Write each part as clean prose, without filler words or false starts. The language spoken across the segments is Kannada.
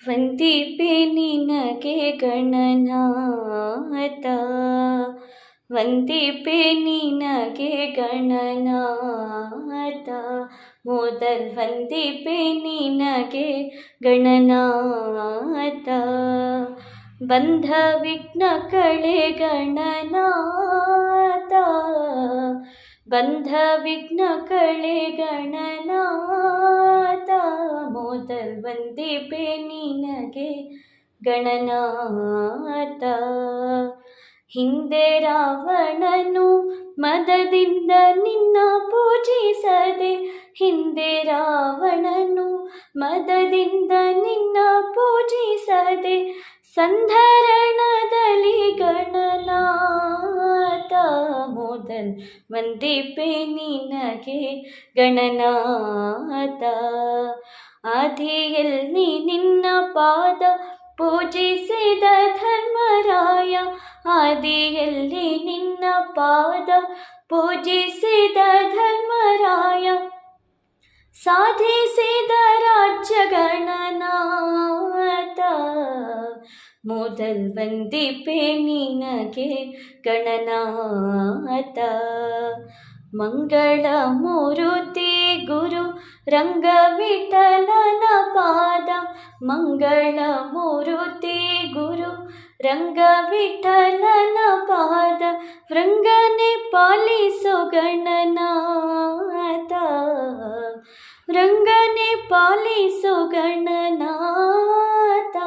ವಂದಿಪೆ ನಿನಗೆ ಗಣನಾಥ, ವಂದಿಪೆ ನಿನಗೆ ಗಣನಾಥ, ಮೊದಲ್ ವಂದಿಪೆ ನಿನಗೆ ಗಣನಾಥ. ಬಂಧ ವಿಘ್ನ ಕಳೆ ಗಣನಾಥ, ಬಂಧ ವಿಘ್ನ ಕಳೆ ಗಣನಾಥ, ಮೊದಲ್ ವಂದಿಪೆ ನಿನಗೆ ಗಣನಾಥ. ಹಿಂದೆ ರಾವಣನು ಮದದಿಂದ ನಿನ್ನ ಪೂಜಿಸದೆ, ಹಿಂದೆ ರಾವಣನು ಮದದಿಂದ ನಿನ್ನ ಪೂಜಿಸದೆ, ಸಂಧರಣದಲ್ಲಿ ಗಣನಾಥ, ಮೊದಲ್ ವಂದಿಪೆ ನಿನಗೆ ಗಣನಾಥ. ಆದಿಯಲ್ಲಿ ನಿನ್ನ ಪಾದ ಪೂಜಿಸಿದ ಧರ್ಮರಾಯ, ಆದಿಯಲ್ಲಿ ನಿನ್ನ ಪಾದ ಪೂಜಿಸಿದ ಧರ್ಮರಾಯ, ಸಾಧಿಸಿದ ರಾಜ್ಯ ಗಣನಾಥ, ಮೊದಲ್ ವಂದಿಪೆ ನಿನಗೆ ಗಣನಾಥ. ಮಂಗಳ ಮೂರುತಿ ಗುರು ರಂಗ ವಿಠಲನ ಪಾದ, ಮಂಗಳ ಮೂರುತಿ ಗುರು ರಂಗ ವಿಠಲನ ಪಾದ, ವೃಂಗನೆ ಪಾಲಿಸು ಗಣನಾಥ, ವೃಂಗನೆ ಪಾಲಿಸು ಗಣನಾಥ,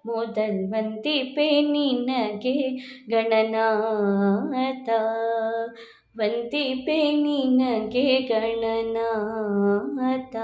ಮೊದಲ್ ವಂದಿಪೆ ನಿನಗೆ ಗಣನಾಥ, ವಂದಿಪೆ ನಿನಗೆ ಗಣನಾಥ.